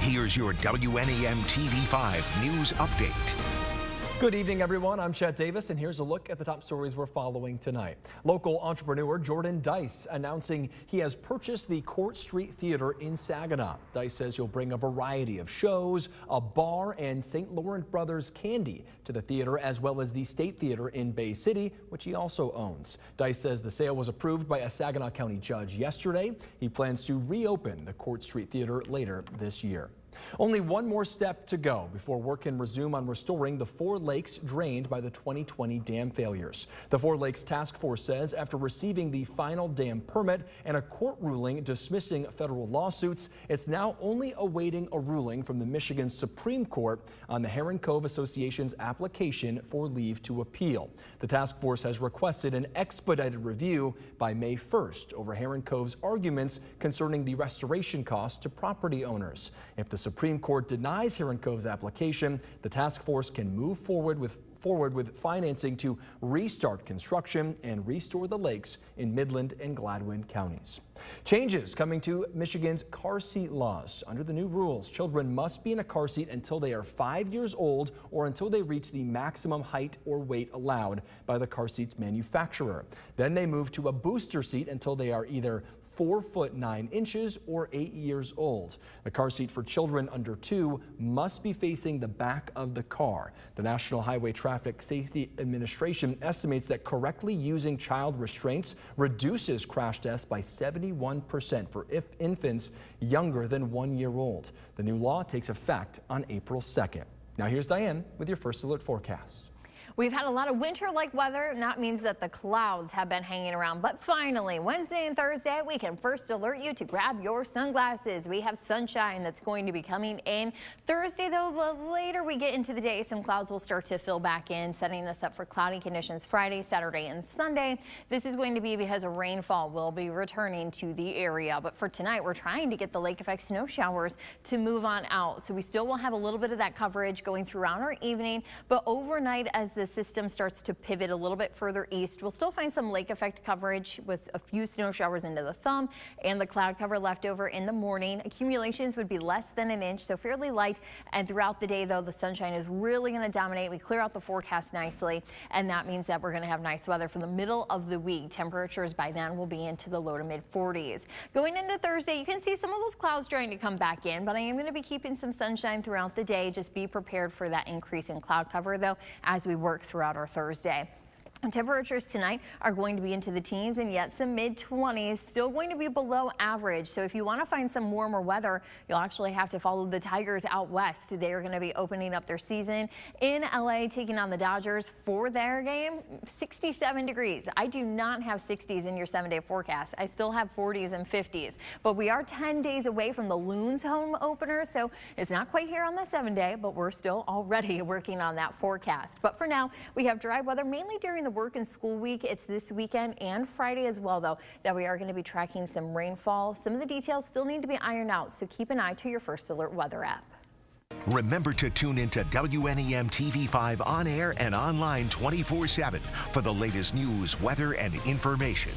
Here's your WNEM TV5 News Update. Good evening, everyone. I'm Chet Davis, and here's a look at the top stories we're following tonight. Local entrepreneur Jordan Dice announcing he has purchased the Court Street Theater in Saginaw. Dice says he'll bring a variety of shows, a bar, and St. Laurent Brothers candy to the theater, as well as the State Theater in Bay City, which he also owns. Dice says the sale was approved by a Saginaw County judge yesterday. He plans to reopen the Court Street Theater later this year. Only one more step to go before work can resume on restoring the 4 lakes drained by the 2020 dam failures. The 4 Lakes Task Force says after receiving the final dam permit and a court ruling dismissing federal lawsuits, it's now only awaiting a ruling from the Michigan Supreme Court on the Heron Cove Association's application for leave to appeal. The task force has requested an expedited review by May 1st over Heron Cove's arguments concerning the restoration costs to property owners. If the Supreme Court denies Heron Cove's application, the task force can move forward with financing to restart construction and restore the lakes in Midland and Gladwin counties. Changes coming to Michigan's car seat laws. Under the new rules, children must be in a car seat until they are 5 years old or until they reach the maximum height or weight allowed by the car seat's manufacturer. Then they move to a booster seat until they are either 4 foot 9 inches or 8 years old. The car seat for children under 2 must be facing the back of the car. The National Highway Traffic Safety Administration estimates that correctly using child restraints reduces crash deaths by 71% for infants younger than 1 year old. The new law takes effect on April 2nd. Now here's Diane with your First Alert forecast. We've had a lot of winter-like weather, and that means that the clouds have been hanging around. But finally, Wednesday and Thursday, we can first alert you to grab your sunglasses. We have sunshine that's going to be coming in. Thursday, though, the later we get into the day, some clouds will start to fill back in, setting us up for cloudy conditions Friday, Saturday, and Sunday. This is going to be because a rainfall will be returning to the area. But for tonight, we're trying to get the lake effect snow showers to move on out. So we still will have a little bit of that coverage going throughout our evening, but overnight, as the system starts to pivot a little bit further east, we'll still find some lake effect coverage with a few snow showers into the thumb and the cloud cover left over in the morning. Accumulations would be less than an inch, so fairly light. And throughout the day, though, the sunshine is really going to dominate. We clear out the forecast nicely, and that means that we're going to have nice weather for the middle of the week. Temperatures by then will be into the low to mid 40s. Going into Thursday, you can see some of those clouds trying to come back in, but I am going to be keeping some sunshine throughout the day. Just be prepared for that increase in cloud cover, though, as we work throughout our Thursday. Temperatures tonight are going to be into the teens and yet some mid-20s, still going to be below average. So if you want to find some warmer weather, you'll actually have to follow the Tigers out west. They are going to be opening up their season in LA, taking on the Dodgers for their game. 67 degrees. I do not have 60s in your 7-day forecast. I still have 40s and 50s, but we are 10 days away from the Loons home opener. So it's not quite here on the 7-day, but we're still already working on that forecast. But for now, we have dry weather mainly during the work and school week. It's this weekend and Friday as well, though, that we are going to be tracking some rainfall. Some of the details still need to be ironed out, so keep an eye to your First Alert weather app. Remember to tune into WNEM TV5 on air and online 24/7 for the latest news, weather, and information.